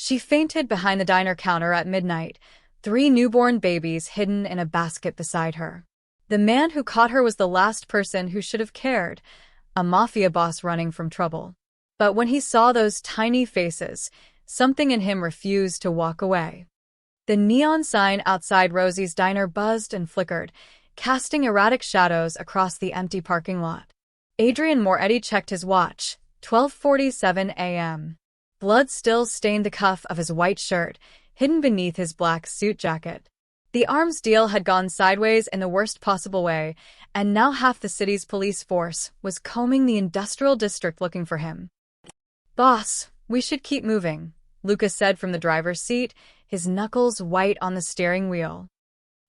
She fainted behind the diner counter at midnight, 3 newborn babies hidden in a basket beside her. The man who caught her was the last person who should have cared, a mafia boss running from trouble. But when he saw those tiny faces, something in him refused to walk away. The neon sign outside Rosie's diner buzzed and flickered, casting erratic shadows across the empty parking lot. Adrian Moretti checked his watch, 12:47 a.m. Blood still stained the cuff of his white shirt, hidden beneath his black suit jacket. The arms deal had gone sideways in the worst possible way, and now half the city's police force was combing the industrial district looking for him. "Boss, we should keep moving," Lucas said from the driver's seat, his knuckles white on the steering wheel.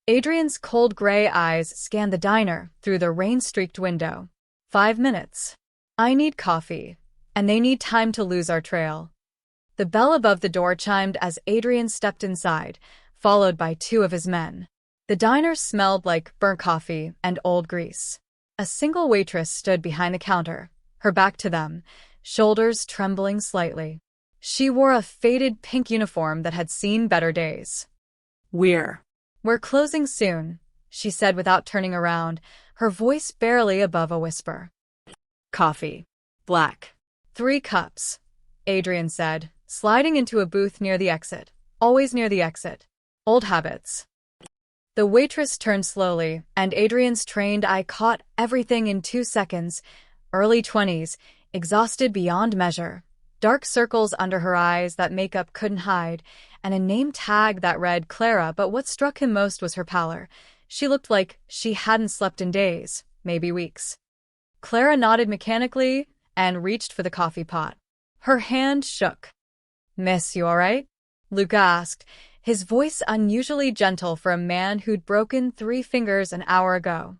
Adrian's cold gray eyes scanned the diner through the rain-streaked window. 5 minutes. I need coffee, and they need time to lose our trail. The bell above the door chimed as Adrian stepped inside, followed by 2 of his men. The diner smelled like burnt coffee and old grease. A single waitress stood behind the counter, her back to them, shoulders trembling slightly. She wore a faded pink uniform that had seen better days. We're closing soon," she said without turning around, her voice barely above a whisper. "Coffee. Black. 3 cups," Adrian said, sliding into a booth near the exit. Always near the exit. Old habits. The waitress turned slowly, and Adrian's trained eye caught everything in 2 seconds. Early 20s, exhausted beyond measure. Dark circles under her eyes that makeup couldn't hide, and a name tag that read Clara, but what struck him most was her pallor. She looked like she hadn't slept in days, maybe weeks. Clara nodded mechanically and reached for the coffee pot. Her hand shook. "Miss, you all right?" Luca asked, his voice unusually gentle for a man who'd broken 3 fingers an hour ago.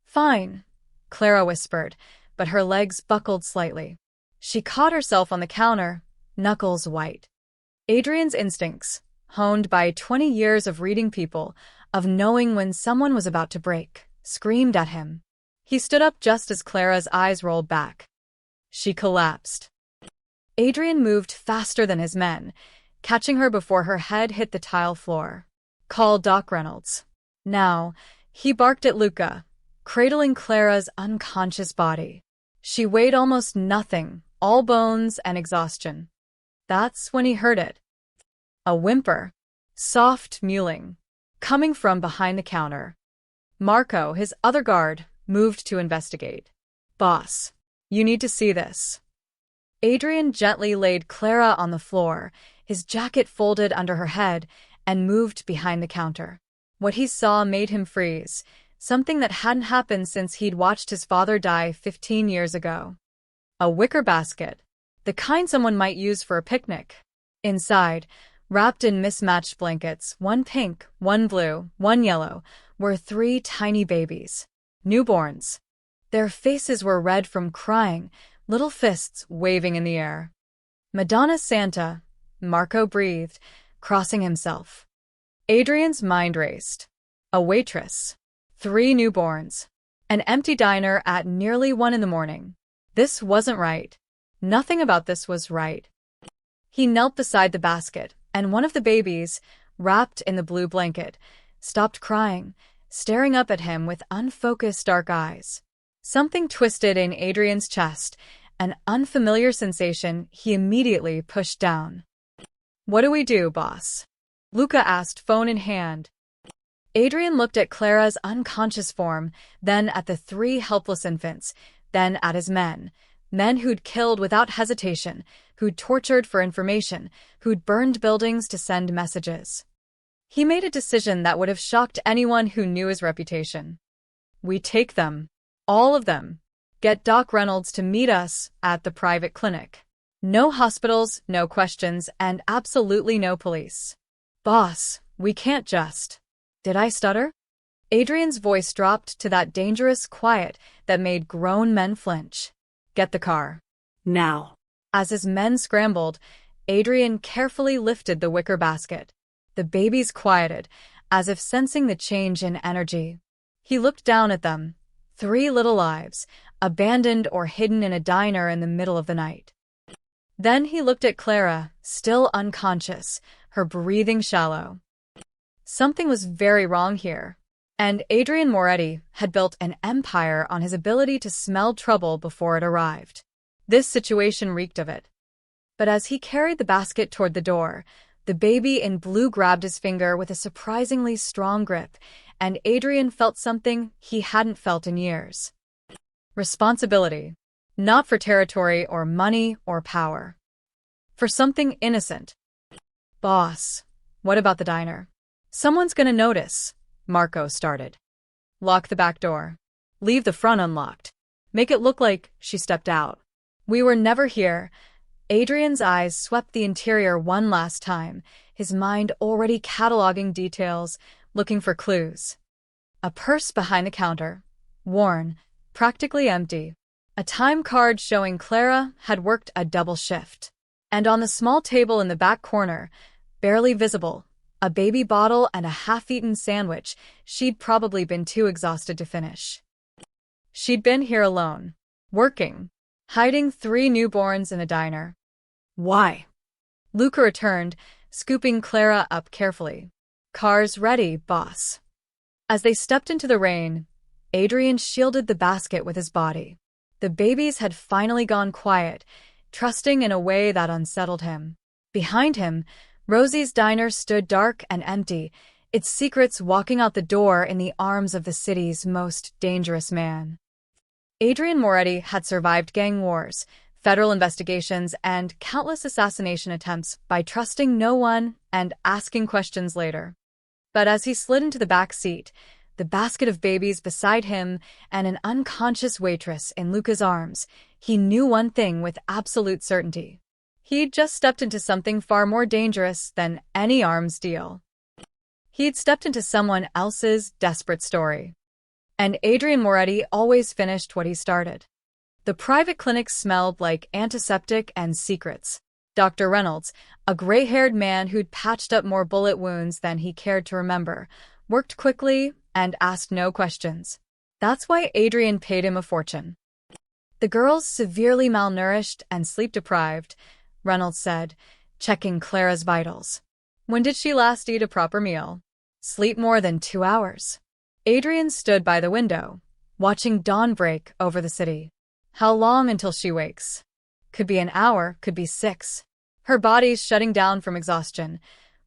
"Fine," Clara whispered, but her legs buckled slightly. She caught herself on the counter, knuckles white. Adrian's instincts, honed by 20 years of reading people, of knowing when someone was about to break, screamed at him. He stood up just as Clara's eyes rolled back. She collapsed. Adrian moved faster than his men, catching her before her head hit the tile floor. "Call Doc Reynolds." Now, he barked at Luca, cradling Clara's unconscious body. She weighed almost nothing, all bones and exhaustion. That's when he heard it. A whimper. Soft mewling. Coming from behind the counter. Marco, his other guard, moved to investigate. "Boss, you need to see this." Adrian gently laid Clara on the floor, his jacket folded under her head, and moved behind the counter. What he saw made him freeze, something that hadn't happened since he'd watched his father die 15 years ago. A wicker basket, the kind someone might use for a picnic. Inside, wrapped in mismatched blankets, 1 pink, 1 blue, 1 yellow, were 3 tiny babies. Newborns. Their faces were red from crying, little fists waving in the air. "Madonna Santa," Marco breathed, crossing himself. Adrian's mind raced. A waitress. 3 newborns. An empty diner at nearly 1 in the morning. This wasn't right. Nothing about this was right. He knelt beside the basket, and one of the babies, wrapped in the blue blanket, stopped crying, staring up at him with unfocused dark eyes. Something twisted in Adrian's chest, an unfamiliar sensation he immediately pushed down. "What do we do, boss?" Luca asked, phone in hand. Adrian looked at Clara's unconscious form, then at the 3 helpless infants, then at his men who'd killed without hesitation, who'd tortured for information, who'd burned buildings to send messages. He made a decision that would have shocked anyone who knew his reputation. "We take them. All of them. Get Doc Reynolds to meet us at the private clinic. No hospitals, no questions, and absolutely no police." "Boss, we can't just..." Did I stutter? Adrian's voice dropped to that dangerous quiet that made grown men flinch. "Get the car. Now." As his men scrambled, Adrian carefully lifted the wicker basket. The babies quieted, as if sensing the change in energy. He looked down at them. 3 little lives, abandoned or hidden in a diner in the middle of the night. Then he looked at Clara, still unconscious, her breathing shallow. Something was very wrong here. And Adrian Moretti had built an empire on his ability to smell trouble before it arrived. This situation reeked of it. But as he carried the basket toward the door, the baby in blue grabbed his finger with a surprisingly strong grip, and Adrian felt something he hadn't felt in years. Responsibility. Not for territory or money or power. For something innocent. Boss, what about the diner? Someone's gonna notice, Marco started. Lock the back door. Leave the front unlocked. Make it look like she stepped out. We were never here. Adrian's eyes swept the interior one last time, his mind already cataloging details, looking for clues. A purse behind the counter, worn, practically empty. A time card showing Clara had worked a double shift. And on the small table in the back corner, barely visible, a baby bottle and a half-eaten sandwich she'd probably been too exhausted to finish. She'd been here alone, working, hiding 3 newborns in a diner. Why? Luca returned, scooping Clara up carefully. Car's ready, boss. As they stepped into the rain, Adrian shielded the basket with his body. The babies had finally gone quiet, trusting in a way that unsettled him. Behind him, Rosie's diner stood dark and empty, its secrets walking out the door in the arms of the city's most dangerous man. Adrian Moretti had survived gang wars, federal investigations, and countless assassination attempts by trusting no one and asking questions later. But as he slid into the back seat, the basket of babies beside him and an unconscious waitress in Luca's arms, he knew one thing with absolute certainty. He'd just stepped into something far more dangerous than any arms deal. He'd stepped into someone else's desperate story. And Adrian Moretti always finished what he started. The private clinic smelled like antiseptic and secrets. Dr. Reynolds, a gray-haired man who'd patched up more bullet wounds than he cared to remember, worked quickly and asked no questions. That's why Adrian paid him a fortune. The girl's severely malnourished and sleep-deprived, Reynolds said, checking Clara's vitals. When did she last eat a proper meal? Sleep more than 2 hours. Adrian stood by the window, watching dawn break over the city. How long until she wakes? Could be an hour, could be 6. Her body's shutting down from exhaustion.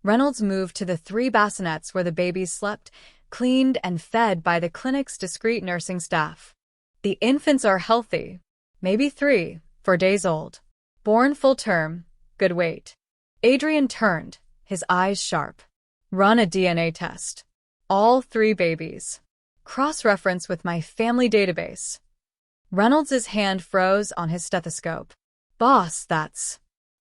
Reynolds moved to the 3 bassinets where the babies slept, cleaned and fed by the clinic's discreet nursing staff. The infants are healthy, maybe 3, 4 days old. Born full term, good weight. Adrian turned, his eyes sharp. Run a DNA test. All 3 babies. Cross-reference with my family database. Reynolds' hand froze on his stethoscope. Boss, that's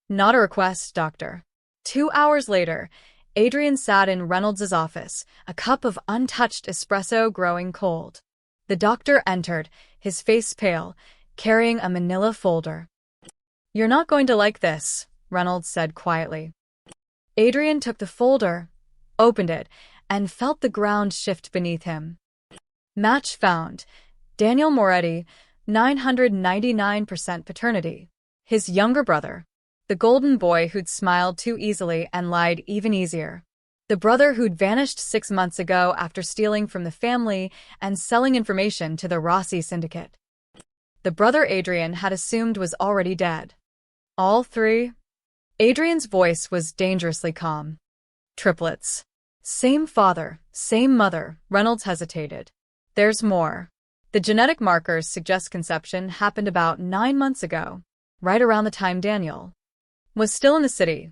not a request, doctor. 2 hours later, Adrian sat in Reynolds' office, a cup of untouched espresso growing cold. The doctor entered, his face pale, carrying a manila folder. You're not going to like this, Reynolds said quietly. Adrian took the folder, opened it, and felt the ground shift beneath him. Match found. Daniel Moretti, 999% paternity. His younger brother. The golden boy who'd smiled too easily and lied even easier. The brother who'd vanished 6 months ago after stealing from the family and selling information to the Rossi syndicate. The brother Adrian had assumed was already dead. All 3? Adrian's voice was dangerously calm. Triplets. Same father, same mother, Reynolds hesitated. There's more. The genetic markers suggest conception happened about 9 months ago, right around the time Daniel was still in the city.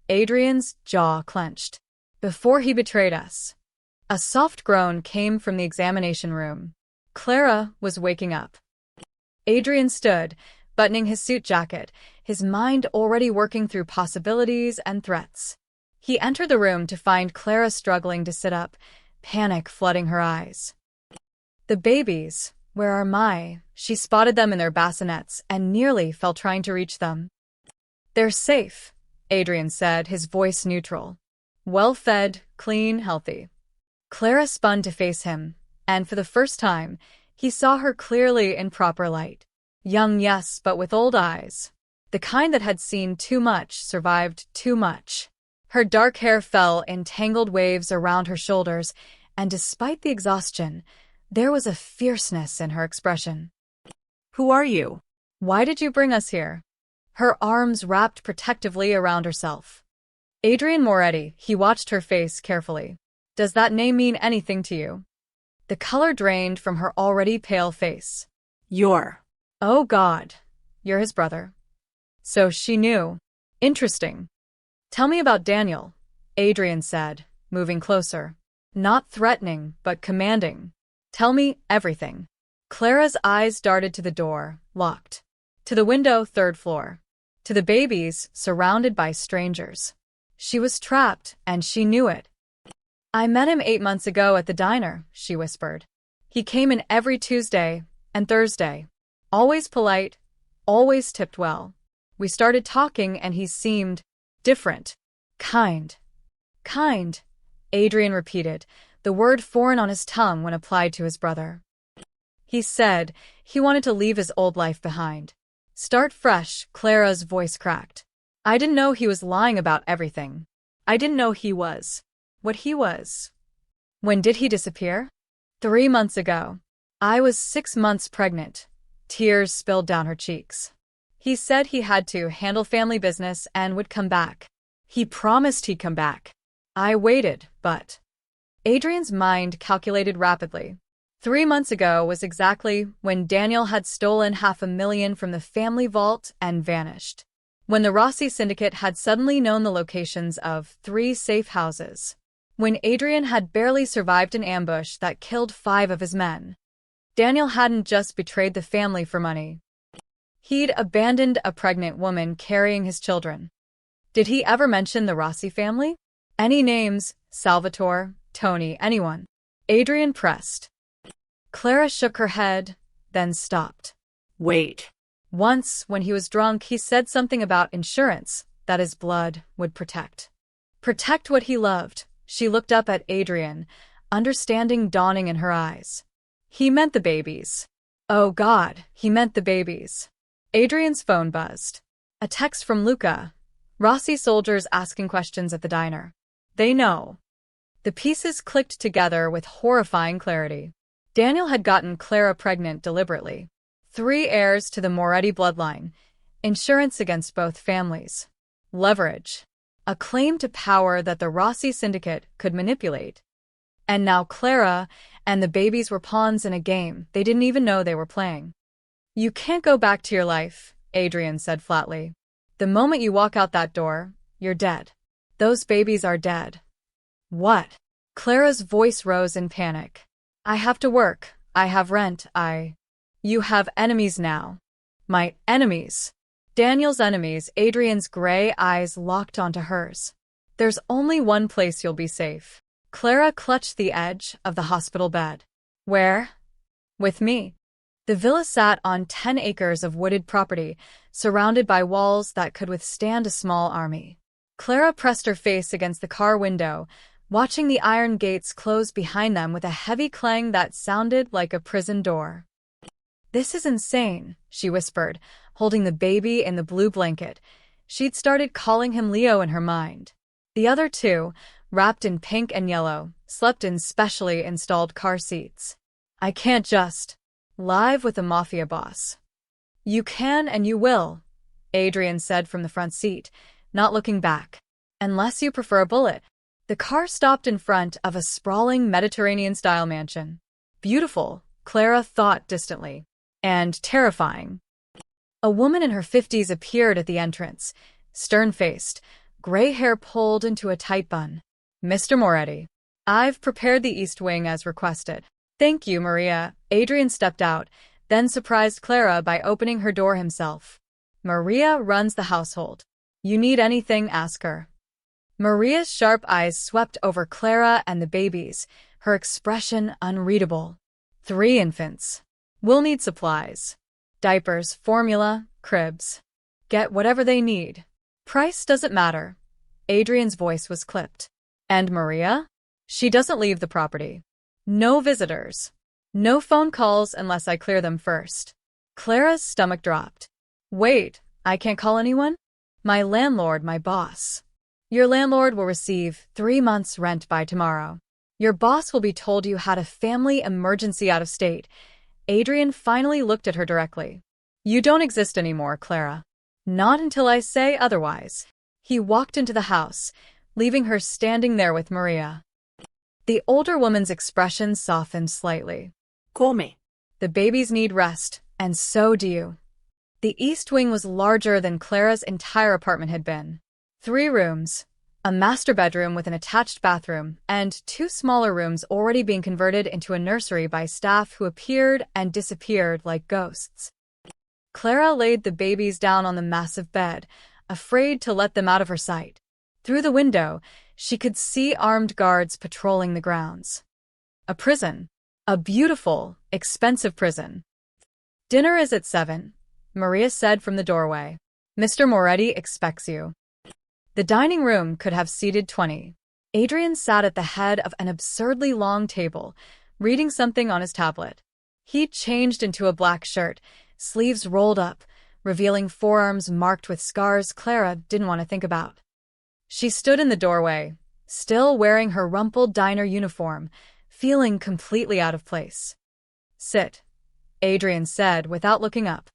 Adrian's jaw clenched. Before he betrayed us. A soft groan came from the examination room. Clara was waking up. Adrian stood, buttoning his suit jacket, his mind already working through possibilities and threats. He entered the room to find Clara struggling to sit up, panic flooding her eyes. The babies, where are my? She spotted them in their bassinets and nearly fell trying to reach them. They're safe, Adrian said, his voice neutral. Well-fed, clean, healthy. Clara spun to face him, and for the first time, he saw her clearly in proper light. Young, yes, but with old eyes. The kind that had seen too much, survived too much. Her dark hair fell in tangled waves around her shoulders, and despite the exhaustion, there was a fierceness in her expression. Who are you? Why did you bring us here? Her arms wrapped protectively around herself. Adrian Moretti, he watched her face carefully. Does that name mean anything to you? The color drained from her already pale face. Oh God, you're his brother. So she knew. Interesting. Tell me about Daniel, Adrian said, moving closer. Not threatening, but commanding. Tell me everything. Clara's eyes darted to the door, locked. To the window, 3rd floor. To the babies, surrounded by strangers. She was trapped, and she knew it. I met him 8 months ago at the diner, she whispered. He came in every Tuesday and Thursday. Always polite, always tipped well. We started talking and he seemed different. Kind. Kind, Adrian repeated, the word foreign on his tongue when applied to his brother. He said he wanted to leave his old life behind. Start fresh, Clara's voice cracked. I didn't know he was lying about everything. I didn't know he was what he was. When did he disappear? 3 months ago. I was 6 months pregnant. Tears spilled down her cheeks. He said he had to handle family business and would come back. He promised he'd come back. I waited, but... Adrian's mind calculated rapidly. 3 months ago was exactly when Daniel had stolen $500,000 from the family vault and vanished. When the Rossi syndicate had suddenly known the locations of 3 safe houses. When Adrian had barely survived an ambush that killed 5 of his men. Daniel hadn't just betrayed the family for money. He'd abandoned a pregnant woman carrying his children. Did he ever mention the Rossi family? Any names? Salvatore, Tony, anyone? Adrian pressed. Clara shook her head, then stopped. Wait. Once, when he was drunk, he said something about insurance, that his blood would protect. Protect what he loved. She looked up at Adrian, understanding dawning in her eyes. He meant the babies. Oh God, he meant the babies. Adrian's phone buzzed. A text from Luca. Rossi soldiers asking questions at the diner. They know. The pieces clicked together with horrifying clarity. Daniel had gotten Clara pregnant deliberately. 3 heirs to the Moretti bloodline. Insurance against both families. Leverage. A claim to power that the Rossi syndicate could manipulate. And now Clara and the babies were pawns in a game they didn't even know they were playing. You can't go back to your life, Adrian said flatly. The moment you walk out that door, you're dead. Those babies are dead. What? Clara's voice rose in panic. I have to work. I have rent. You have enemies now. My enemies. Daniel's enemies. Adrian's gray eyes locked onto hers. There's only one place you'll be safe. Clara clutched the edge of the hospital bed. Where? With me. The villa sat on 10 acres of wooded property, surrounded by walls that could withstand a small army. Clara pressed her face against the car window, watching the iron gates close behind them with a heavy clang that sounded like a prison door. This is insane, she whispered, holding the baby in the blue blanket. She'd started calling him Leo in her mind. The other 2, wrapped in pink and yellow, slept in specially installed car seats. I can't just live with a mafia boss. You can and you will, Adrian said from the front seat, not looking back. Unless you prefer a bullet. The car stopped in front of a sprawling Mediterranean-style mansion. Beautiful, Clara thought distantly. And terrifying. A woman in her 50s appeared at the entrance, stern-faced, gray hair pulled into a tight bun. Mr. Moretti. I've prepared the East Wing as requested. Thank you, Maria. Adrian stepped out, then surprised Clara by opening her door himself. Maria runs the household. You need anything, ask her. Maria's sharp eyes swept over Clara and the babies, her expression unreadable. 3 infants. We'll need supplies. Diapers, formula, cribs. Get whatever they need. Price doesn't matter. Adrian's voice was clipped. And Maria? She doesn't leave the property. No visitors. No phone calls unless I clear them first. Clara's stomach dropped. Wait, I can't call anyone? My landlord, my boss. Your landlord will receive 3 months' rent by tomorrow. Your boss will be told you had a family emergency out of state. Adrian finally looked at her directly. You don't exist anymore, Clara. Not until I say otherwise. He walked into the house, leaving her standing there with Maria. The older woman's expression softened slightly. Call me. The babies need rest, and so do you. The east wing was larger than Clara's entire apartment had been. 3 rooms, a master bedroom with an attached bathroom, and 2 smaller rooms already being converted into a nursery by staff who appeared and disappeared like ghosts. Clara laid the babies down on the massive bed, afraid to let them out of her sight. Through the window, she could see armed guards patrolling the grounds. A prison. A beautiful, expensive prison. Dinner is at 7, Maria said from the doorway. Mr. Moretti expects you. The dining room could have seated 20. Adrian sat at the head of an absurdly long table, reading something on his tablet. He changed into a black shirt, sleeves rolled up, revealing forearms marked with scars Clara didn't want to think about. She stood in the doorway, still wearing her rumpled diner uniform, feeling completely out of place. Sit, Adrian said without looking up.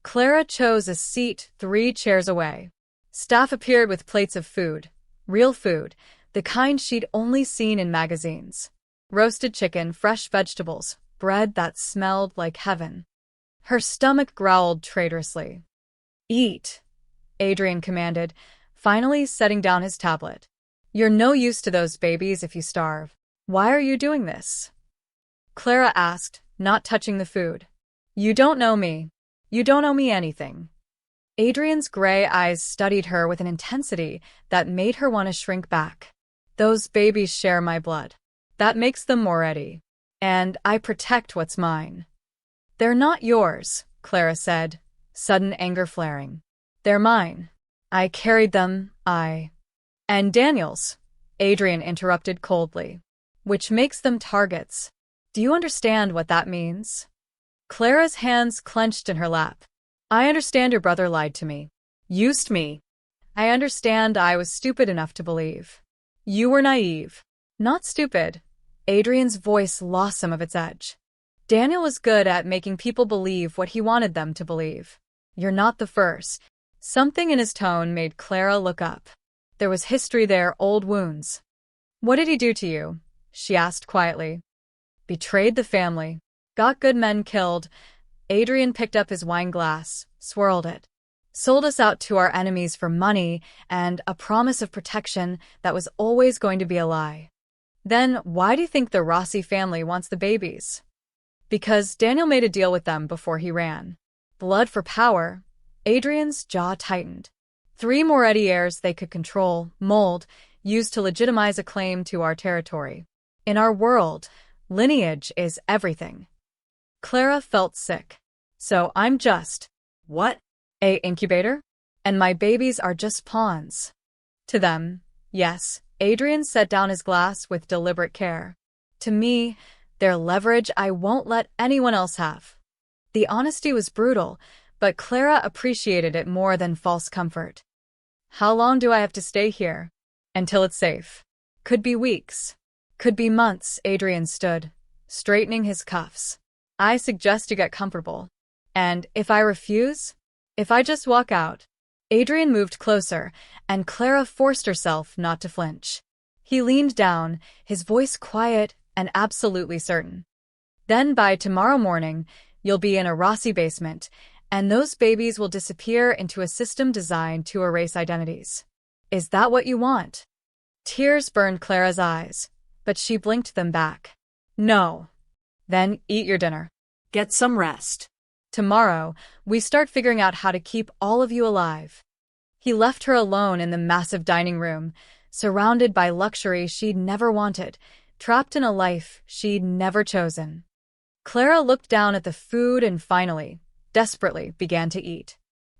Clara chose a seat 3 chairs away. Staff appeared with plates of food, real food, the kind she'd only seen in magazines. Roasted chicken, fresh vegetables, bread that smelled like heaven. Her stomach growled traitorously. Eat, Adrian commanded, finally setting down his tablet. You're no use to those babies if you starve. Why are you doing this? Clara asked, not touching the food. You don't know me. You don't owe me anything. Adrian's gray eyes studied her with an intensity that made her want to shrink back. Those babies share my blood. That makes them Moretti. And I protect what's mine. They're not yours, Clara said, sudden anger flaring. They're mine. I carried them, And Daniel's, Adrian interrupted coldly. Which makes them targets. Do you understand what that means? Clara's hands clenched in her lap. I understand your brother lied to me. Used me. I understand I was stupid enough to believe. You were naive. Not stupid. Adrian's voice lost some of its edge. Daniel was good at making people believe what he wanted them to believe. You're not the first. Something in his tone made Clara look up. There was history there, old wounds. What did he do to you? She asked quietly. Betrayed the family. Got good men killed. Adrian picked up his wine glass, swirled it. Sold us out to our enemies for money and a promise of protection that was always going to be a lie. Then why do you think the Rossi family wants the babies? Because Daniel made a deal with them before he ran. Blood for power. Adrian's jaw tightened. 3 Moretti heirs they could control, mold, use to legitimize a claim to our territory. In our world, lineage is everything. Clara felt sick. So I'm just, what? A incubator? And my babies are just pawns. To them, yes, Adrian set down his glass with deliberate care. To me, they're leverage I won't let anyone else have. The honesty was brutal, but Clara appreciated it more than false comfort. How long do I have to stay here? Until it's safe. Could be weeks. Could be months, Adrian stood, straightening his cuffs. I suggest you get comfortable. And if I refuse? If I just walk out? Adrian moved closer, and Clara forced herself not to flinch. He leaned down, his voice quiet and absolutely certain. Then by tomorrow morning, you'll be in a Rossi basement, and those babies will disappear into a system designed to erase identities. Is that what you want? Tears burned Clara's eyes, but she blinked them back. No. Then eat your dinner. Get some rest. Tomorrow, we start figuring out how to keep all of you alive. He left her alone in the massive dining room, surrounded by luxury she'd never wanted, trapped in a life she'd never chosen. Clara looked down at the food and finally, desperately, began to eat.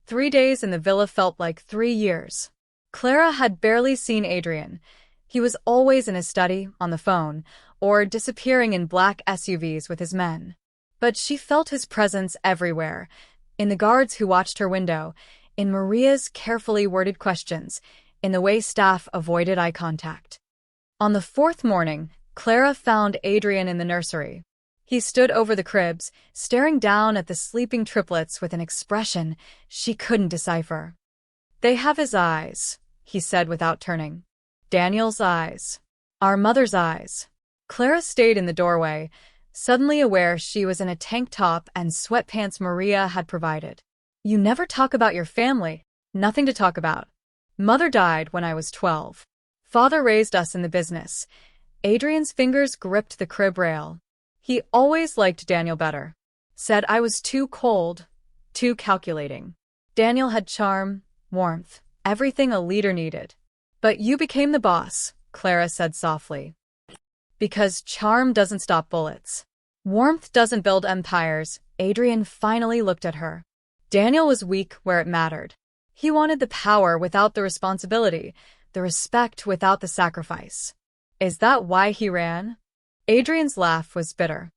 3 days in the villa felt like 3 years. Clara had barely seen Adrian. He was always in his study, on the phone, or disappearing in black SUVs with his men. But she felt his presence everywhere, in the guards who watched her window, in Maria's carefully worded questions, in the way staff avoided eye contact. On the fourth morning, Clara found Adrian in the nursery. He stood over the cribs, staring down at the sleeping triplets with an expression she couldn't decipher. "They have his eyes," he said without turning. "Daniel's eyes. Our mother's eyes." Clara stayed in the doorway, suddenly aware she was in a tank top and sweatpants Maria had provided. "You never talk about your family." "Nothing to talk about. Mother died when I was 12. Father raised us in the business." Adrian's fingers gripped the crib rail. "He always liked Daniel better. Said I was too cold, too calculating. Daniel had charm, warmth, everything a leader needed. But you became the boss," Clara said softly. "Because charm doesn't stop bullets. Warmth doesn't build empires." Adrian finally looked at her. Daniel was weak where it mattered. He wanted the power without the responsibility, the respect without the sacrifice. "Is that why he ran?" Adrian's laugh was bitter.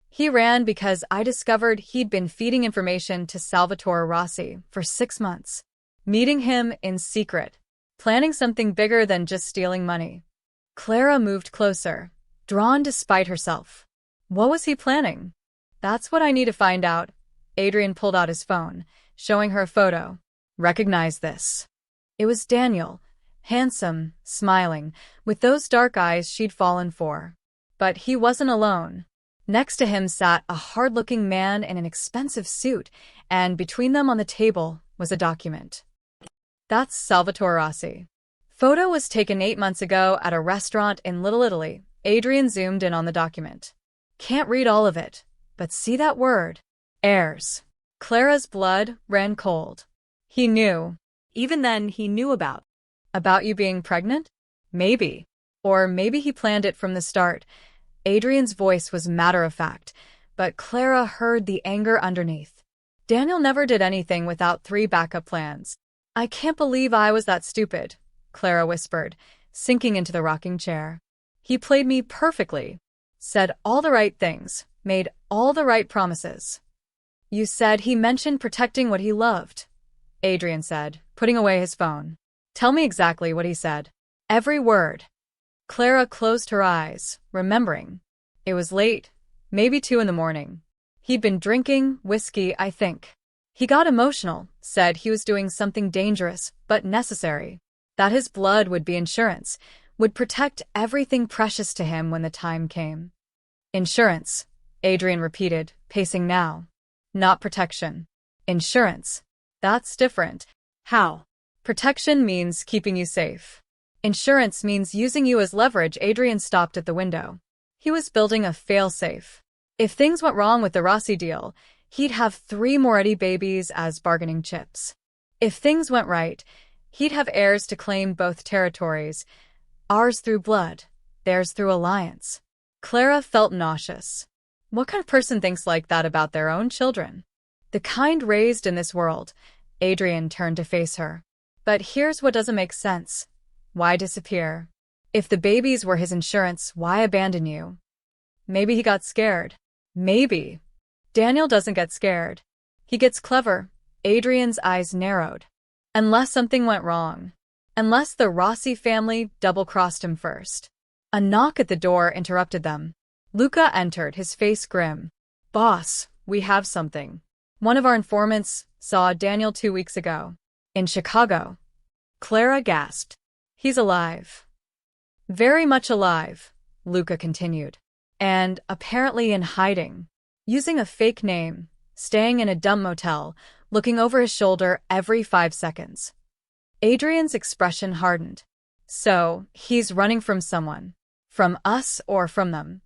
"He ran because I discovered he'd been feeding information to Salvatore Rossi for 6 months. Meeting him in secret. Planning something bigger than just stealing money." Clara moved closer, drawn despite herself. "What was he planning?" "That's what I need to find out." Adrian pulled out his phone, showing her a photo. "Recognize this." It was Daniel, handsome, smiling, with those dark eyes she'd fallen for. But he wasn't alone. Next to him sat a hard-looking man in an expensive suit, and between them on the table was a document. "That's Salvatore Rossi. Photo was taken 8 months ago at a restaurant in Little Italy." Adrian zoomed in on the document. "Can't read all of it, but see that word? Heirs." Clara's blood ran cold. He knew. Even then, he knew about. "About you being pregnant? Maybe. Or maybe he planned it from the start." Adrian's voice was matter-of-fact, but Clara heard the anger underneath. "Daniel never did anything without 3 backup plans." "I can't believe I was that stupid," Clara whispered, sinking into the rocking chair. "He played me perfectly. Said all the right things, made all the right promises." "You said he mentioned protecting what he loved," Adrian said, putting away his phone. "Tell me exactly what he said." "Every word." Clara closed her eyes, remembering. It was late, maybe 2 in the morning. He'd been drinking whiskey, I think. He got emotional, said he was doing something dangerous, but necessary. That his blood would be insurance, would protect everything precious to him when the time came. "Insurance," Adrian repeated, pacing now. "Not protection. Insurance. That's different." How? "Protection means keeping you safe. Insurance means using you as leverage." Adrian stopped at the window. He was building a fail-safe. If things went wrong with the Rossi deal, he'd have 3 Moretti babies as bargaining chips. If things went right, he'd have heirs to claim both territories, ours through blood, theirs through alliance. Clara felt nauseous. What kind of person thinks like that about their own children? The kind raised in this world. Adrian turned to face her. "But here's what doesn't make sense. Why disappear? If the babies were his insurance, why abandon you?" Maybe he got scared. Maybe. Daniel doesn't get scared. He gets clever. Adrian's eyes narrowed. Unless something went wrong. Unless the Rossi family double-crossed him first. A knock at the door interrupted them. Luca entered, his face grim. "Boss, we have something. One of our informants saw Daniel 2 weeks ago. In Chicago." Clara gasped. "He's alive." "Very much alive," Luca continued. "And apparently in hiding. Using a fake name, staying in a dumb motel, looking over his shoulder every 5 seconds." Adrian's expression hardened. "So, he's running from someone. From us or from them?"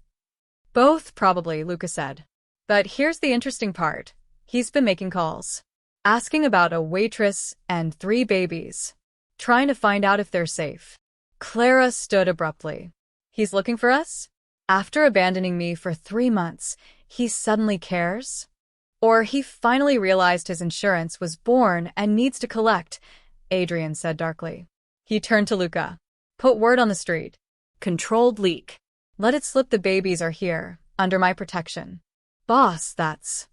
"Both, probably," Luca said. "But here's the interesting part. He's been making calls. Asking about a waitress and 3 babies. Trying to find out if they're safe." Clara stood abruptly. "He's looking for us? After abandoning me for 3 months, he suddenly cares? Or he finally realized his insurance was born and needs to collect," Adrian said darkly. He turned to Luca. "Put word on the street. Controlled leak. Let it slip the babies are here, under my protection." "Boss, that's..."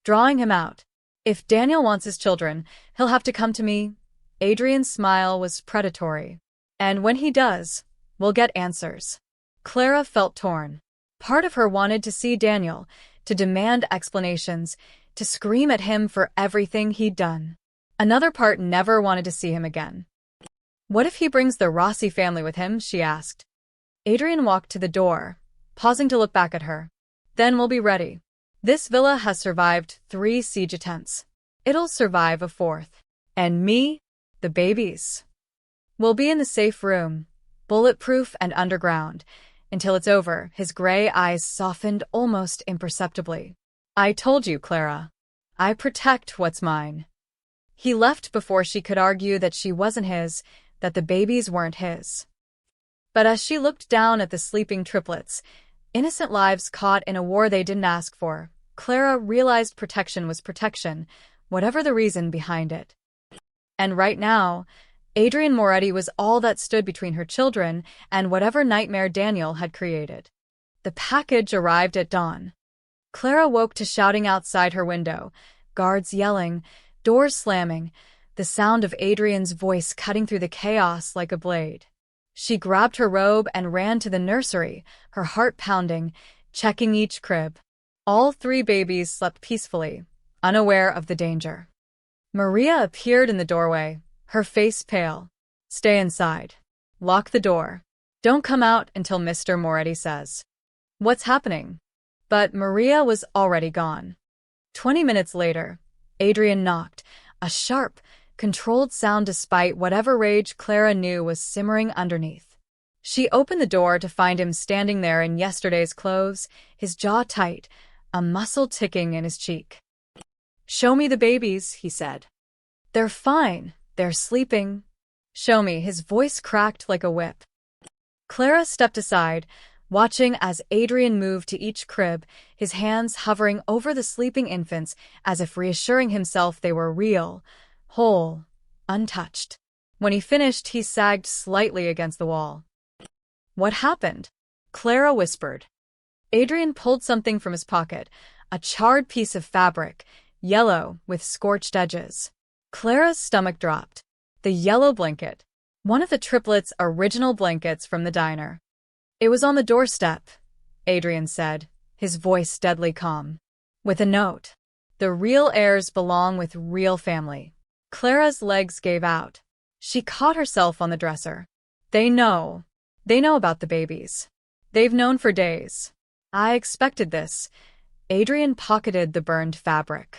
Drawing him out. If Daniel wants his children, he'll have to come to me. Adrian's smile was predatory. And when he does, we'll get answers. Clara felt torn. Part of her wanted to see Daniel, to demand explanations, to scream at him for everything he'd done. Another part never wanted to see him again. What if he brings the Rossi family with him? She asked. Adrian walked to the door, pausing to look back at her. Then we'll be ready. This villa has survived 3 siege attempts. It'll survive a 4th. And me, the babies. We'll be in the safe room, bulletproof and underground, until it's over. His gray eyes softened almost imperceptibly. I told you, Clara. I protect what's mine. He left before she could argue that she wasn't his, that the babies weren't his. But as she looked down at the sleeping triplets, innocent lives caught in a war they didn't ask for, Clara realized protection was protection, whatever the reason behind it. And right now, Adrian Moretti was all that stood between her children and whatever nightmare Daniel had created. The package arrived at dawn. Clara woke to shouting outside her window, guards yelling, doors slamming, the sound of Adrian's voice cutting through the chaos like a blade. She grabbed her robe and ran to the nursery, her heart pounding, checking each crib. All 3 babies slept peacefully, unaware of the danger. Maria appeared in the doorway, her face pale. Stay inside. Lock the door. Don't come out until Mr. Moretti says. What's happening? But Maria was already gone. 20 minutes later, Adrian knocked, a sharp, controlled sound despite whatever rage Clara knew was simmering underneath. She opened the door to find him standing there in yesterday's clothes, his jaw tight, a muscle ticking in his cheek. Show me the babies, he said. They're fine. They're sleeping. Show me. His voice cracked like a whip. Clara stepped aside, watching as Adrian moved to each crib, his hands hovering over the sleeping infants as if reassuring himself they were real, whole, untouched. When he finished, he sagged slightly against the wall. What happened? Clara whispered. Adrian pulled something from his pocket, a charred piece of fabric, yellow with scorched edges. Clara's stomach dropped. The yellow blanket. One of the triplets' original blankets from the diner. It was on the doorstep, Adrian said, his voice deadly calm. With a note. The real heirs belong with real family. Clara's legs gave out. She caught herself on the dresser. They know. They know about the babies. They've known for days. I expected this. Adrian pocketed the burned fabric.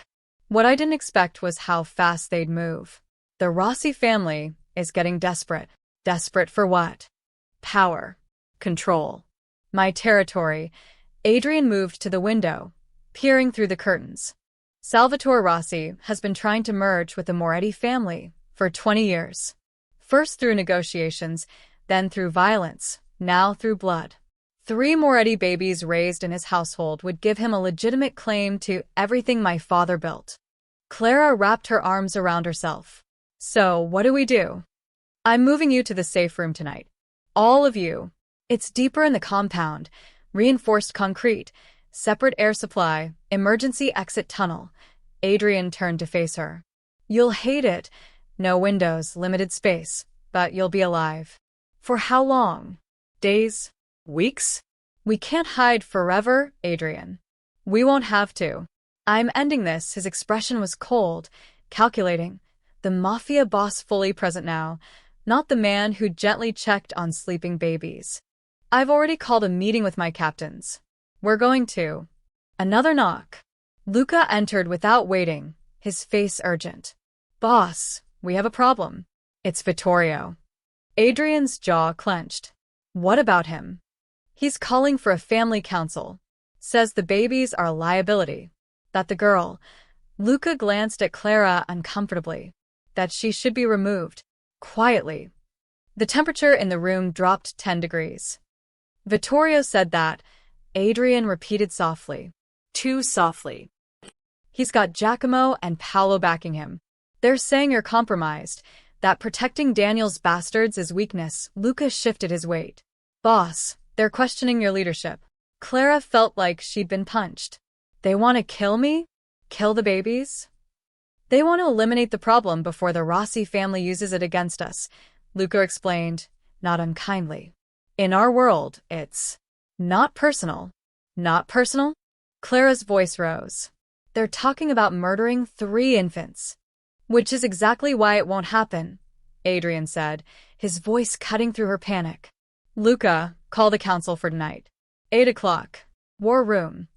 What I didn't expect was how fast they'd move. The Rossi family is getting desperate. Desperate for what? Power. Control. My territory. Adrian moved to the window, peering through the curtains. Salvatore Rossi has been trying to merge with the Moretti family for 20 years. First through negotiations, then through violence, now through blood. 3 Moretti babies raised in his household would give him a legitimate claim to everything my father built. Clara wrapped her arms around herself. So, what do we do? I'm moving you to the safe room tonight. All of you. It's deeper in the compound, reinforced concrete, separate air supply, emergency exit tunnel. Adrian turned to face her. You'll hate it. No windows, limited space, but you'll be alive. For how long? Days? Weeks? We can't hide forever, Adrian. We won't have to. I'm ending this. His expression was cold, calculating. The Mafia boss fully present now, not the man who gently checked on sleeping babies. I've already called a meeting with my captains. We're going to. Another knock. Luca entered without waiting, his face urgent. Boss, we have a problem. It's Vittorio. Adrian's jaw clenched. What about him? He's calling for a family council. Says the babies are a liability. That the girl, Luca glanced at Clara uncomfortably, that she should be removed, quietly. The temperature in the room dropped 10 degrees. Vittorio said that, Adrian repeated softly. Too softly. He's got Giacomo and Paolo backing him. They're saying you're compromised, that protecting Daniel's bastards is weakness. Luca shifted his weight. Boss, they're questioning your leadership. Clara felt like she'd been punched. They want to kill me? Kill the babies? They want to eliminate the problem before the Rossi family uses it against us, Luca explained, not unkindly. In our world, it's not personal. Not personal? Clara's voice rose. They're talking about murdering 3 infants. Which is exactly why it won't happen, Adrian said, his voice cutting through her panic. Luca, call the council for tonight. 8 o'clock. War room.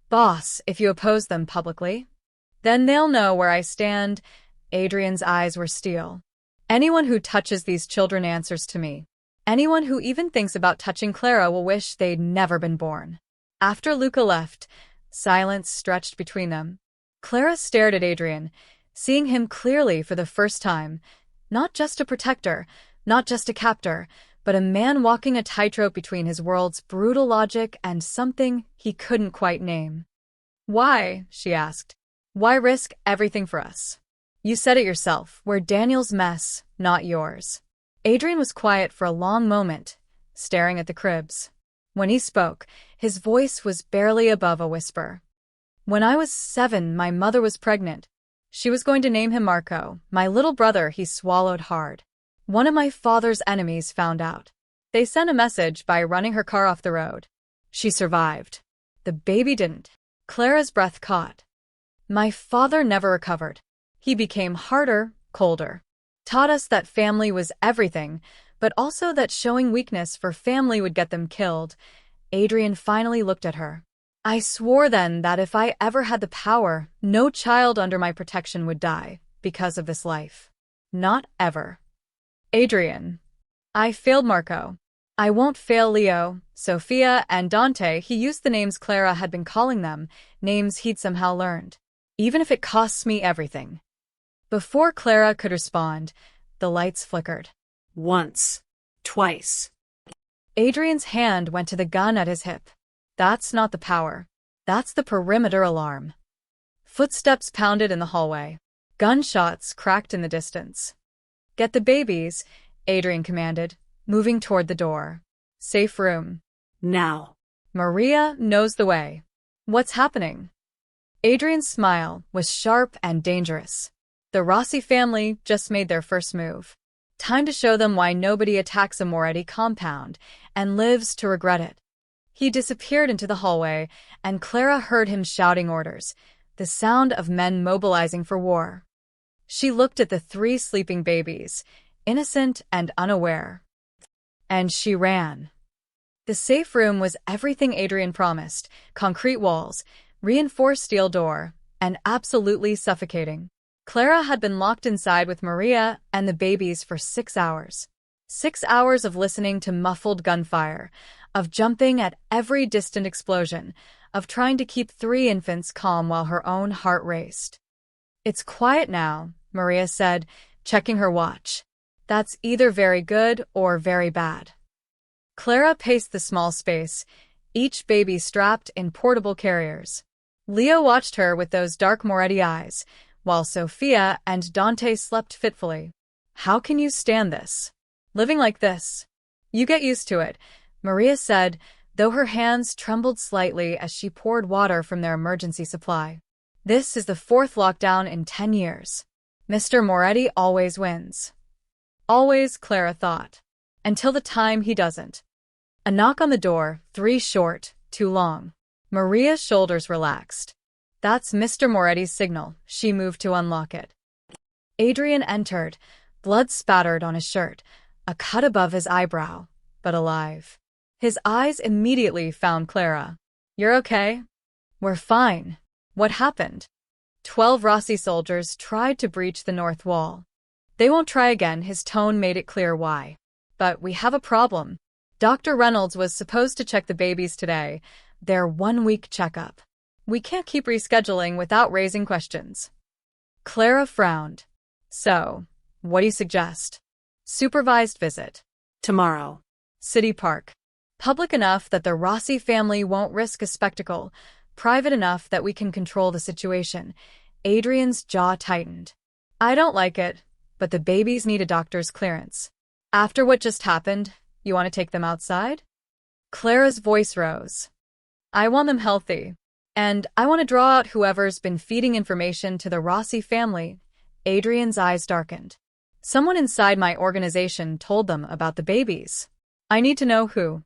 Boss, if you oppose them publicly, then they'll know where I stand. Adrian's eyes were steel. Anyone who touches these children answers to me. Anyone who even thinks about touching Clara will wish they'd never been born. After Luca left, silence stretched between them. Clara stared at Adrian, seeing him clearly for the first time. Not just a protector, not just a captor, but a man walking a tightrope between his world's brutal logic and something he couldn't quite name. Why? She asked. Why risk everything for us? You said it yourself, we're Daniel's mess, not yours. Adrian was quiet for a long moment, staring at the cribs. When he spoke, his voice was barely above a whisper. When I was 7, my mother was pregnant. She was going to name him Marco, my little brother. He swallowed hard. One of my father's enemies found out. They sent a message by running her car off the road. She survived. The baby didn't. Clara's breath caught. My father never recovered. He became harder, colder. Taught us that family was everything, but also that showing weakness for family would get them killed. Adrian finally looked at her. I swore then that if I ever had the power, no child under my protection would die because of this life. Not ever. Adrian. I failed Marco. I won't fail Leo, Sophia, and Dante. He used the names Clara had been calling them, names he'd somehow learned. Even if it costs me everything. Before Clara could respond, the lights flickered. Once. Twice. Adrian's hand went to the gun at his hip. That's not the power. That's the perimeter alarm. Footsteps pounded in the hallway. Gunshots cracked in the distance. Get the babies, Adrian commanded, moving toward the door. Safe room. Now. Maria knows the way. What's happening? Adrian's smile was sharp and dangerous. The Rossi family just made their first move. Time to show them why nobody attacks a Moretti compound and lives to regret it. He disappeared into the hallway, and Clara heard him shouting orders, the sound of men mobilizing for war. She looked at the 3 sleeping babies, innocent and unaware. And she ran. The safe room was everything Adrian promised: concrete walls, reinforced steel door, and absolutely suffocating. Clara had been locked inside with Maria and the babies for 6 hours. 6 hours of listening to muffled gunfire, of jumping at every distant explosion, of trying to keep 3 infants calm while her own heart raced. It's quiet now, Maria said, checking her watch. That's either very good or very bad. Clara paced the small space, each baby strapped in portable carriers. Leo watched her with those dark Moretti eyes, while Sophia and Dante slept fitfully. How can you stand this? Living like this? You get used to it, Maria said, though her hands trembled slightly as she poured water from their emergency supply. This is the 4th lockdown in 10 years. Mr. Moretti always wins. Always, Clara thought. Until the time he doesn't. A knock on the door, 3 short, 2 long. Maria's shoulders relaxed. That's Mr. Moretti's signal. She moved to unlock it. Adrian entered, blood spattered on his shirt, a cut above his eyebrow, but alive. His eyes immediately found Clara. You're okay? We're fine. What happened? 12 Rossi soldiers tried to breach the north wall. They won't try again. His tone made it clear why. But we have a problem. Dr. Reynolds was supposed to check the babies today, their 1-week checkup. We can't keep rescheduling without raising questions. Clara frowned. So, what do you suggest? Supervised visit. Tomorrow. City Park. Public enough that the Rossi family won't risk a spectacle. Private enough that we can control the situation. Adrian's jaw tightened. I don't like it, but the babies need a doctor's clearance. After what just happened, you want to take them outside? Clara's voice rose. I want them healthy. And I want to draw out whoever's been feeding information to the Rossi family. Adrian's eyes darkened. Someone inside my organization told them about the babies. I need to know who.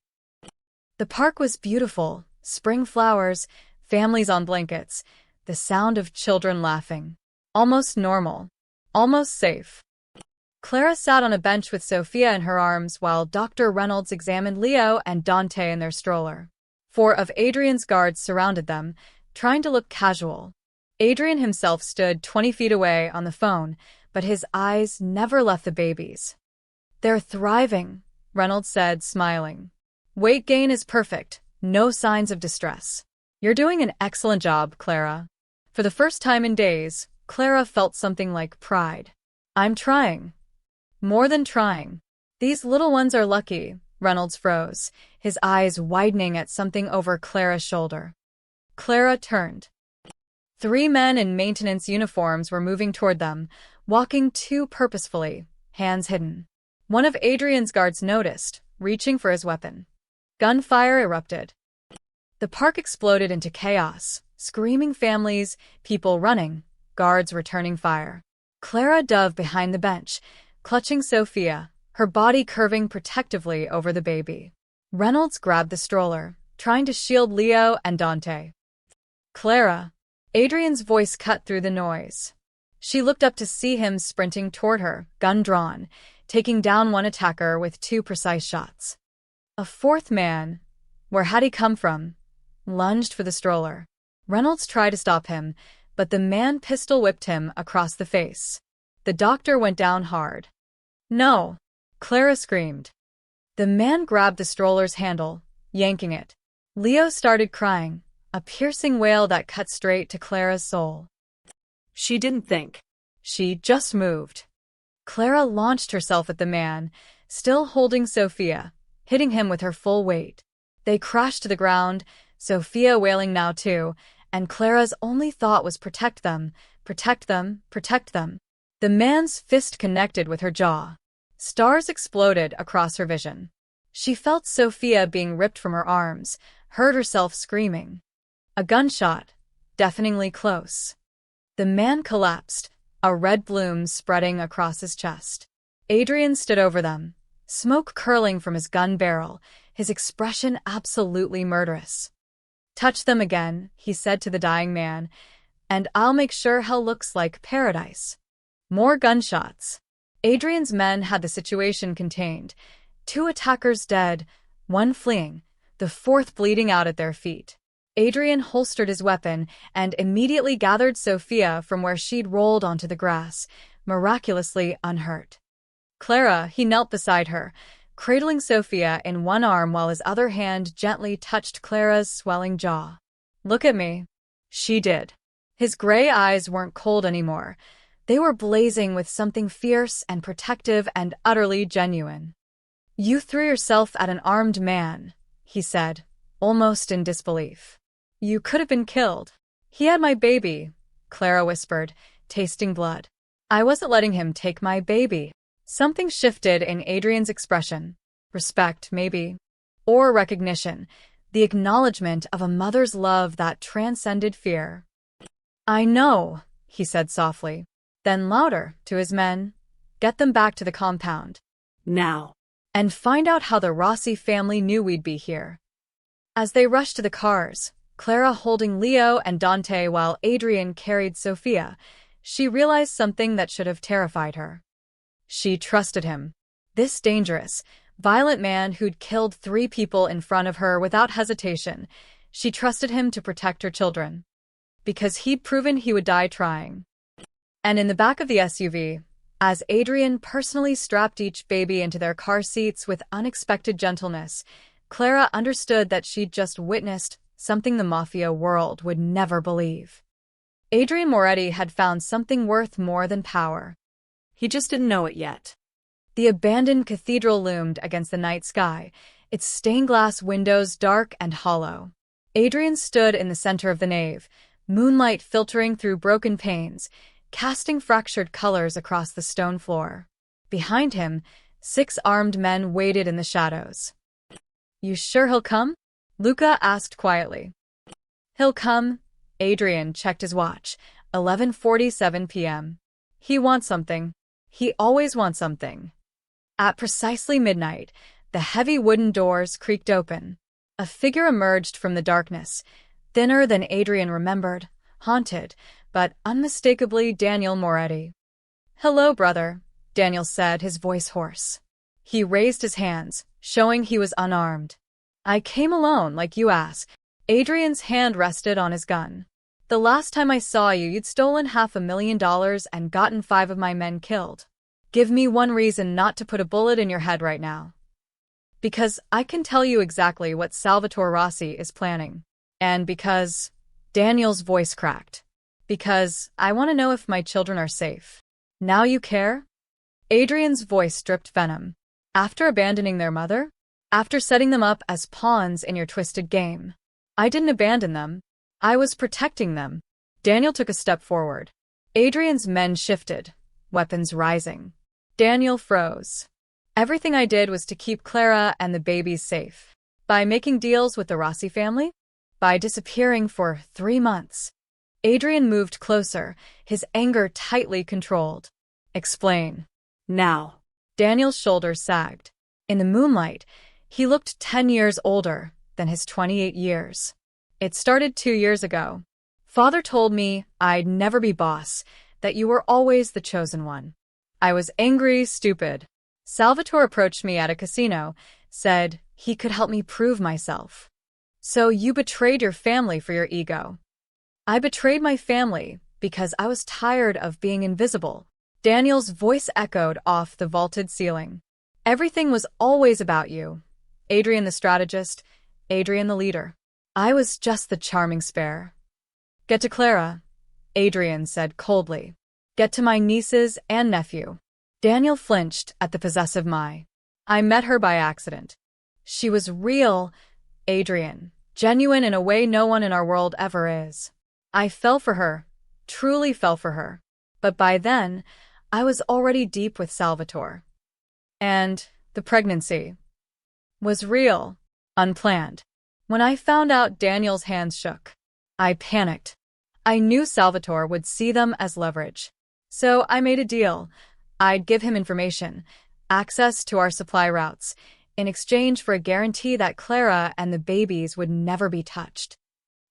The park was beautiful. Spring flowers, families on blankets, the sound of children laughing. Almost normal. Almost safe. Clara sat on a bench with Sophia in her arms while Dr. Reynolds examined Leo and Dante in their stroller. 4 of Adrian's guards surrounded them, trying to look casual. Adrian himself stood 20 feet away on the phone, but his eyes never left the babies. They're thriving, Reynolds said, smiling. Weight gain is perfect, no signs of distress. You're doing an excellent job, Clara. For the first time in days, Clara felt something like pride. I'm trying. More than trying. These little ones are lucky, Reynolds froze, his eyes widening at something over Clara's shoulder. Clara turned. 3 men in maintenance uniforms were moving toward them, walking too purposefully, hands hidden. One of Adrian's guards noticed, reaching for his weapon. Gunfire erupted. The park exploded into chaos, screaming families, people running, guards returning fire. Clara dove behind the bench, clutching Sophia, her body curving protectively over the baby. Reynolds grabbed the stroller, trying to shield Leo and Dante. Clara. Adrian's voice cut through the noise. She looked up to see him sprinting toward her, gun drawn, taking down one attacker with 2 precise shots. A 4th man, where had he come from, lunged for the stroller. Reynolds tried to stop him, but the man pistol-whipped him across the face. The doctor went down hard. No! Clara screamed. The man grabbed the stroller's handle, yanking it. Leo started crying, a piercing wail that cut straight to Clara's soul. She didn't think. She just moved. Clara launched herself at the man, still holding Sophia, hitting him with her full weight. They crashed to the ground, Sophia wailing now too, and Clara's only thought was protect them, protect them, protect them. The man's fist connected with her jaw. Stars exploded across her vision. She felt Sophia being ripped from her arms, heard herself screaming. A gunshot, deafeningly close. The man collapsed, a red bloom spreading across his chest. Adrian stood over them, smoke curling from his gun barrel, his expression absolutely murderous. Touch them again, he said to the dying man, and I'll make sure hell looks like paradise. More gunshots. Adrian's men had the situation contained. 2 attackers dead, 1 fleeing, the 4th bleeding out at their feet. Adrian holstered his weapon and immediately gathered Sophia from where she'd rolled onto the grass, miraculously unhurt. Clara, he knelt beside her, cradling Sophia in one arm while his other hand gently touched Clara's swelling jaw. Look at me. She did. His gray eyes weren't cold anymore. They were blazing with something fierce and protective and utterly genuine. You threw yourself at an armed man, he said, almost in disbelief. You could have been killed. He had my baby, Clara whispered, tasting blood. I wasn't letting him take my baby. Something shifted in Adrian's expression. Respect, maybe. Or recognition, the acknowledgement of a mother's love that transcended fear. I know, he said softly. Then louder, to his men. Get them back to the compound. Now. And find out how the Rossi family knew we'd be here. As they rushed to the cars, Clara holding Leo and Dante while Adrian carried Sophia, she realized something that should have terrified her. She trusted him. This dangerous, violent man who'd killed 3 people in front of her without hesitation, she trusted him to protect her children. Because he'd proven he would die trying. And in the back of the SUV, as Adrian personally strapped each baby into their car seats with unexpected gentleness, Clara understood that she'd just witnessed something the Mafia world would never believe. Adrian Moretti had found something worth more than power. He just didn't know it yet. The abandoned cathedral loomed against the night sky, its stained-glass windows dark and hollow. Adrian stood in the center of the nave, moonlight filtering through broken panes, casting fractured colors across the stone floor. Behind him, 6 armed men waited in the shadows. You sure he'll come? Luca asked quietly. He'll come, Adrian checked his watch. 11:47 p.m. He wants something. He always wants something. At precisely midnight, the heavy wooden doors creaked open. A figure emerged from the darkness, thinner than Adrian remembered, haunted, but unmistakably Daniel Moretti. "Hello, brother," Daniel said, his voice hoarse. He raised his hands, showing he was unarmed. "I came alone, like you asked." Adrian's hand rested on his gun. "The last time I saw you, you'd stolen $500,000 and gotten 5 of my men killed. Give me one reason not to put a bullet in your head right now. Because I can tell you exactly what Salvatore Rossi is planning. And because—" Daniel's voice cracked. "Because I want to know if my children are safe. Now you care?" Adrian's voice dripped venom. "After abandoning their mother? After setting them up as pawns in your twisted game? I didn't abandon them. I was protecting them." Daniel took a step forward. Adrian's men shifted, weapons rising. Daniel froze. "Everything I did was to keep Clara and the babies safe. By making deals with the Rossi family? By disappearing for 3 months." Adrian moved closer, his anger tightly controlled. "Explain." Now. Daniel's shoulders sagged. In the moonlight, he looked 10 years older than his 28 years. "It started 2 years ago. Father told me I'd never be boss, that you were always the chosen one. I was angry, stupid. Salvatore approached me at a casino, said he could help me prove myself. So you betrayed your family for your ego." "I betrayed my family because I was tired of being invisible." Daniel's voice echoed off the vaulted ceiling. "Everything was always about you. Adrian the strategist, Adrian the leader. I was just the charming spare." "Get to Clara," Adrian said coldly. "Get to my nieces and nephew." Daniel flinched at the possessive "my." "I met her by accident. She was real, Adrian, genuine in a way no one in our world ever is. I fell for her, truly fell for her. But by then, I was already deep with Salvatore. And the pregnancy was real, unplanned. When I found out," Daniel's hands shook. "I panicked. I knew Salvatore would see them as leverage. So I made a deal. I'd give him information, access to our supply routes, in exchange for a guarantee that Clara and the babies would never be touched."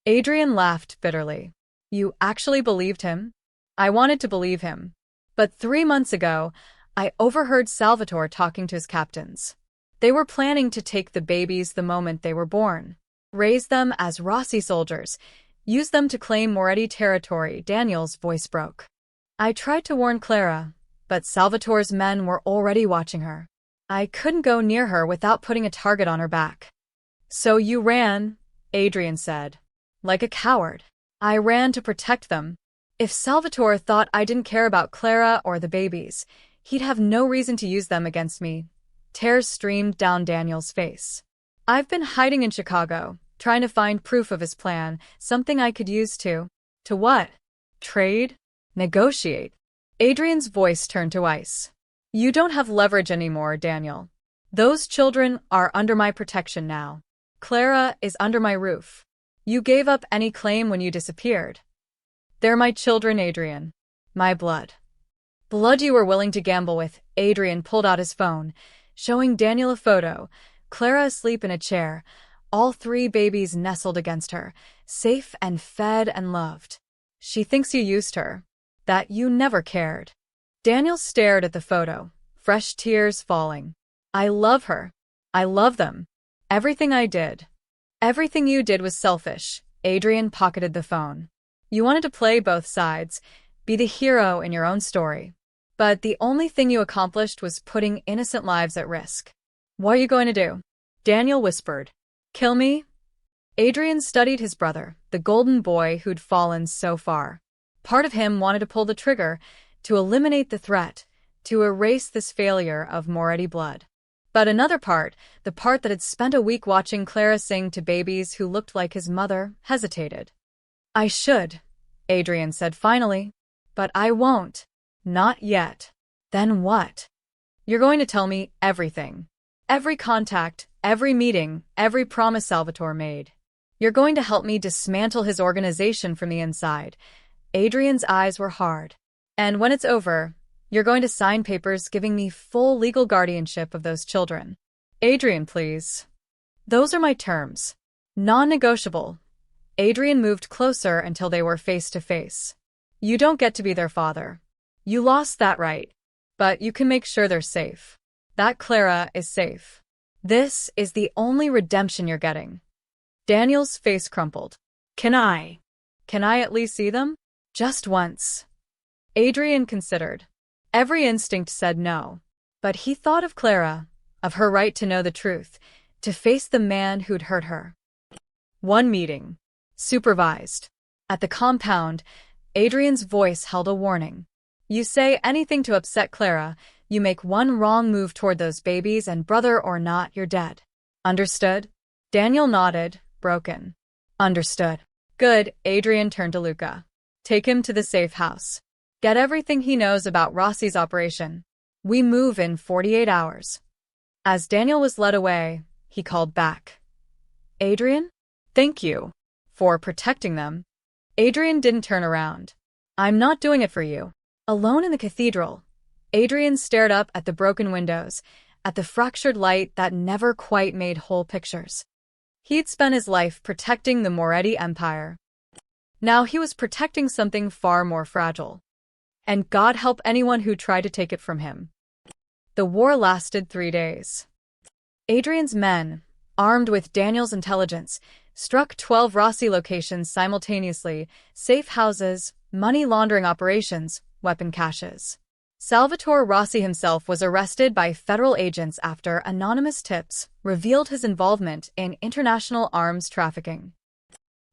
Adrian laughed bitterly. "You actually believed him?" "I wanted to believe him. But 3 months ago, I overheard Salvatore talking to his captains. They were planning to take the babies the moment they were born, raise them as Rossi soldiers, use them to claim Moretti territory." Daniel's voice broke. "I tried to warn Clara, but Salvatore's men were already watching her. I couldn't go near her without putting a target on her back." "So you ran," Adrian said. "Like a coward." "I ran to protect them. If Salvatore thought I didn't care about Clara or the babies, he'd have no reason to use them against me." Tears streamed down Daniel's face. "I've been hiding in Chicago, trying to find proof of his plan, something I could use to—" "To what? Trade? Negotiate?" Adrian's voice turned to ice. "You don't have leverage anymore, Daniel. Those children are under my protection now. Clara is under my roof. You gave up any claim when you disappeared. They're my children, Adrian. My blood. Blood you were willing to gamble with." Adrian pulled out his phone, showing Daniel a photo. Clara asleep in a chair, all 3 babies nestled against her, safe and fed and loved. "She thinks you used her. That you never cared." Daniel stared at the photo, fresh tears falling. "I love her. I love them. Everything I did. Everything you did was selfish." Adrian pocketed the phone. "You wanted to play both sides, be the hero in your own story. But the only thing you accomplished was putting innocent lives at risk. What are you going to do?" Daniel whispered. "Kill me?" Adrian studied his brother, the golden boy who'd fallen so far. Part of him wanted to pull the trigger, to eliminate the threat, to erase this failure of Moretti blood. But another part, the part that had spent a week watching Clara sing to babies who looked like his mother, hesitated. "I should," Adrian said finally. "But I won't. Not yet." "Then what?" "You're going to tell me everything. Every contact, every meeting, every promise Salvatore made. You're going to help me dismantle his organization from the inside. Adrian's eyes were hard. And when it's over, you're going to sign papers giving me full legal guardianship of those children. Adrian, please. Those are my terms. Non-negotiable. Adrian moved closer until they were face to face. You don't get to be their father. You lost that right. But you can make sure they're safe. That Clara is safe. This is the only redemption you're getting. Daniel's face crumpled. Can I at least see them? Just once. Adrian considered. Every instinct said no. But he thought of Clara, of her right to know the truth, to face the man who'd hurt her. One meeting. Supervised. At the compound, Adrian's voice held a warning. You say anything to upset Clara, you make one wrong move toward those babies, and brother or not, you're dead. Understood? Daniel nodded, broken. Understood. Good. Adrian turned to Luca. Take him to the safe house. Get everything he knows about Rossi's operation. We move in 48 hours. As Daniel was led away, he called back. Adrian? Thank you for protecting them. Adrian didn't turn around. I'm not doing it for you. Alone in the cathedral, Adrian stared up at the broken windows, at the fractured light that never quite made whole pictures. He'd spent his life protecting the Moretti Empire. Now he was protecting something far more fragile. And God help anyone who tried to take it from him. The war lasted 3 days. Adrian's men, armed with Daniel's intelligence, struck 12 Rossi locations simultaneously: safe houses, money laundering operations, weapon caches. Salvatore Rossi himself was arrested by federal agents after anonymous tips revealed his involvement in international arms trafficking.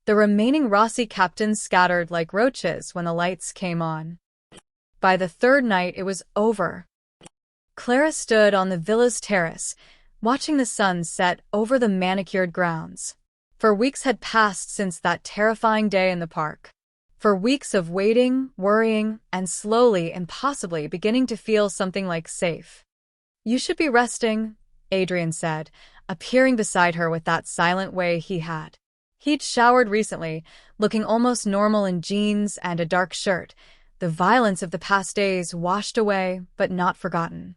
The remaining Rossi captains scattered like roaches when the lights came on. By the third night, it was over. Clara stood on the villa's terrace, watching the sun set over the manicured grounds. For weeks had passed since that terrifying day in the park. For weeks of waiting, worrying, and slowly, impossibly beginning to feel something like safe. You should be resting, Adrian said, appearing beside her with that silent way he had. He'd showered recently, looking almost normal in jeans and a dark shirt, the violence of the past days washed away but not forgotten.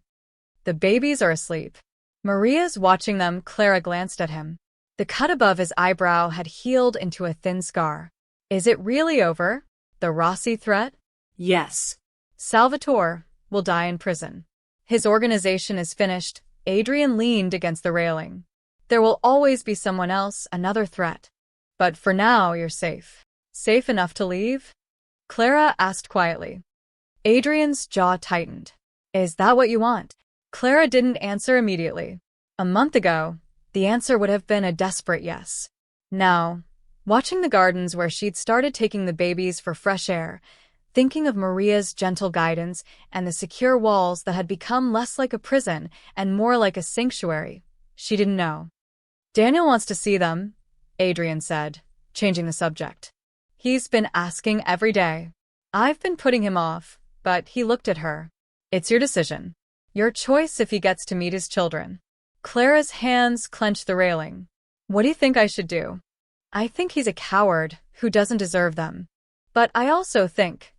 The babies are asleep. Maria's watching them. Clara glanced at him. The cut above his eyebrow had healed into a thin scar. Is it really over? The Rossi threat? Yes. Salvatore will die in prison. His organization is finished. Adrian leaned against the railing. There will always be someone else, another threat. But for now, you're safe. Safe enough to leave? Clara asked quietly. Adrian's jaw tightened. Is that what you want? Clara didn't answer immediately. A month ago, the answer would have been a desperate yes. Now, watching the gardens where she'd started taking the babies for fresh air, thinking of Maria's gentle guidance and the secure walls that had become less like a prison and more like a sanctuary, she didn't know. Daniel wants to see them, Adrian said, changing the subject. He's been asking every day. I've been putting him off, but he looked at her. It's your decision. Your choice if he gets to meet his children. Clara's hands clenched the railing. What do you think I should do? I think he's a coward who doesn't deserve them. But I also think...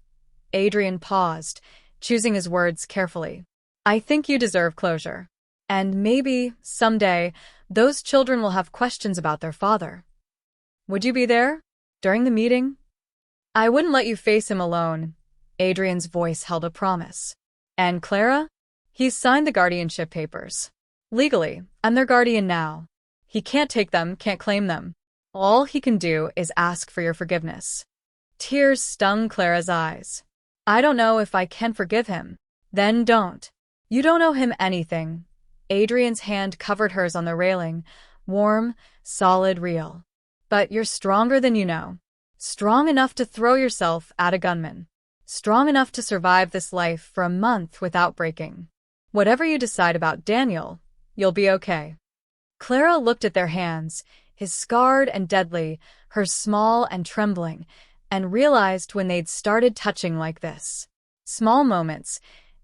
Adrian paused, choosing his words carefully. I think you deserve closure. And maybe, someday, those children will have questions about their father. Would you be there? During the meeting? I wouldn't let you face him alone. Adrian's voice held a promise. And Clara? He's signed the guardianship papers. Legally, I'm their guardian now. He can't take them, can't claim them. All he can do is ask for your forgiveness. Tears stung Clara's eyes. I don't know if I can forgive him. Then don't. You don't owe him anything. Adrian's hand covered hers on the railing, warm, solid, real. But you're stronger than you know. Strong enough to throw yourself at a gunman. Strong enough to survive this life for a month without breaking. Whatever you decide about Daniel, you'll be okay. Clara looked at their hands, his scarred and deadly, hers small and trembling, and realized when they'd started touching like this. Small moments,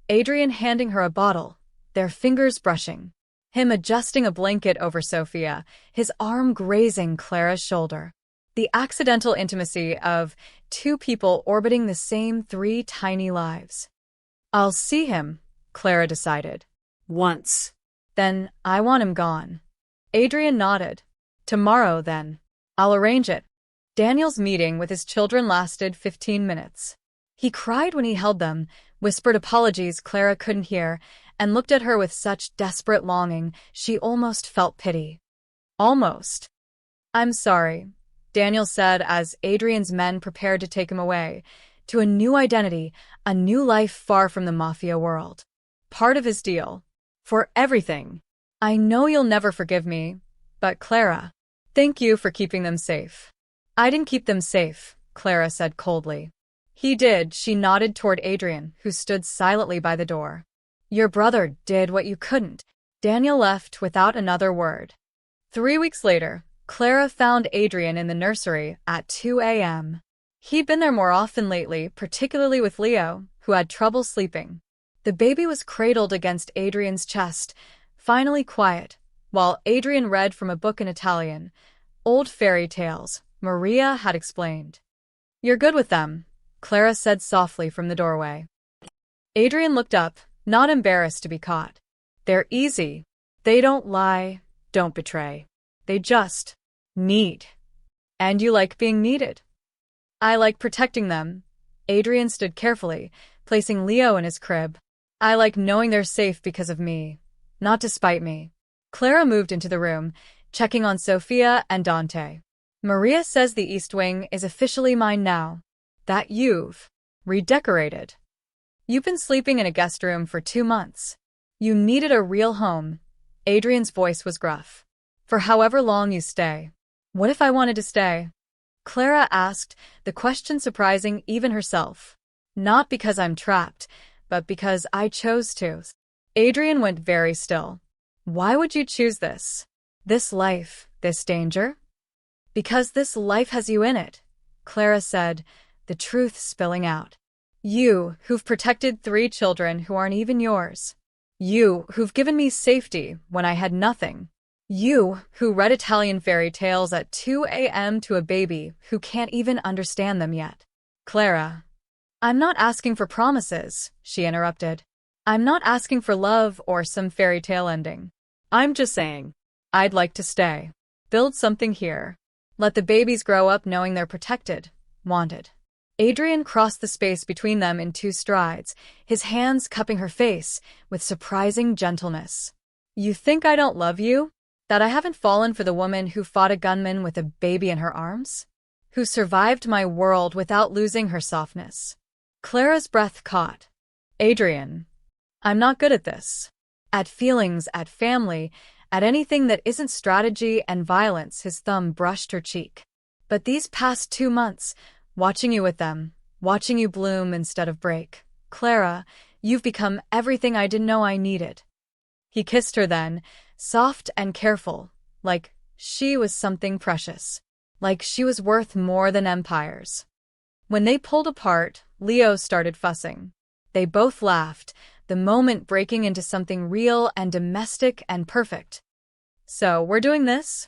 Adrian handing her a bottle, their fingers brushing. Him adjusting a blanket over Sophia, his arm grazing Clara's shoulder. The accidental intimacy of two people orbiting the same three tiny lives. I'll see him, Clara decided. Once. Then I want him gone. Adrian nodded. Tomorrow, then. I'll arrange it. Daniel's meeting with his children lasted 15 minutes. He cried when he held them, whispered apologies Clara couldn't hear, and looked at her with such desperate longing she almost felt pity. Almost. I'm sorry, Daniel said as Adrian's men prepared to take him away, to a new identity, a new life far from the Mafia world. Part of his deal. For everything. I know you'll never forgive me, but Clara, thank you for keeping them safe. I didn't keep them safe, Clara said coldly. He did, she nodded toward Adrian, who stood silently by the door. Your brother did what you couldn't. Daniel left without another word. 3 weeks later, Clara found Adrian in the nursery at 2 a.m. He'd been there more often lately, particularly with Leo, who had trouble sleeping. The baby was cradled against Adrian's chest, finally quiet, while Adrian read from a book in Italian. Old fairy tales, Maria had explained. You're good with them, Clara said softly from the doorway. Adrian looked up, not embarrassed to be caught. They're easy. They don't lie, don't betray. They just need. And you like being needed. I like protecting them. Adrian stood carefully, placing Leo in his crib. I like knowing they're safe because of me, not to spite me. Clara moved into the room, checking on Sophia and Dante. Maria says the East Wing is officially mine now. That you've redecorated. You've been sleeping in a guest room for 2 months. You needed a real home. Adrian's voice was gruff. For however long you stay. What if I wanted to stay? Clara asked, the question surprising even herself. Not because I'm trapped, but because I chose to. Adrian went very still. Why would you choose this? This life, this danger? Because this life has you in it, Clara said, the truth spilling out. You, who've protected 3 children who aren't even yours. You, who've given me safety when I had nothing. You, who read Italian fairy tales at 2 a.m. to a baby who can't even understand them yet. Clara. I'm not asking for promises, she interrupted. I'm not asking for love or some fairy tale ending. I'm just saying, I'd like to stay. Build something here. Let the babies grow up knowing they're protected, wanted. Adrian crossed the space between them in 2 strides, his hands cupping her face with surprising gentleness. You think I don't love you? That I haven't fallen for the woman who fought a gunman with a baby in her arms? Who survived my world without losing her softness? Clara's breath caught. Adrian. I'm not good at this. At feelings, at family, at anything that isn't strategy and violence. His thumb brushed her cheek. But these past 2 months, watching you with them, watching you bloom instead of break. Clara, you've become everything I didn't know I needed. He kissed her then, soft and careful, like she was something precious, like she was worth more than empires. When they pulled apart, Leo started fussing. They both laughed, the moment breaking into something real and domestic and perfect. So, we're doing this?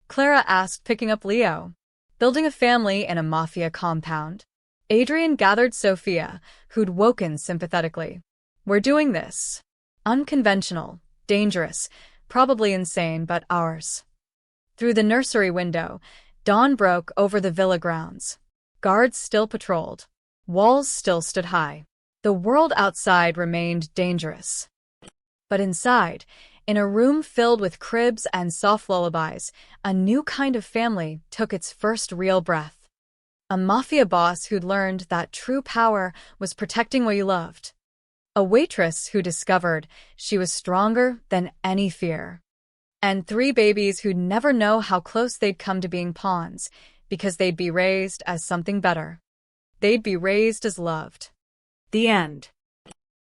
Clara asked, picking up Leo. Building a family in a Mafia compound. Adrian gathered Sophia, who'd woken sympathetically. We're doing this. Unconventional, dangerous, probably insane, but ours. Through the nursery window, dawn broke over the villa grounds. Guards still patrolled. Walls still stood high. The world outside remained dangerous. But inside, in a room filled with cribs and soft lullabies, a new kind of family took its first real breath. A Mafia boss who'd learned that true power was protecting what you loved. A waitress who discovered she was stronger than any fear. And 3 babies who'd never know how close they'd come to being pawns, because they'd be raised as something better. They'd be raised as loved. The end.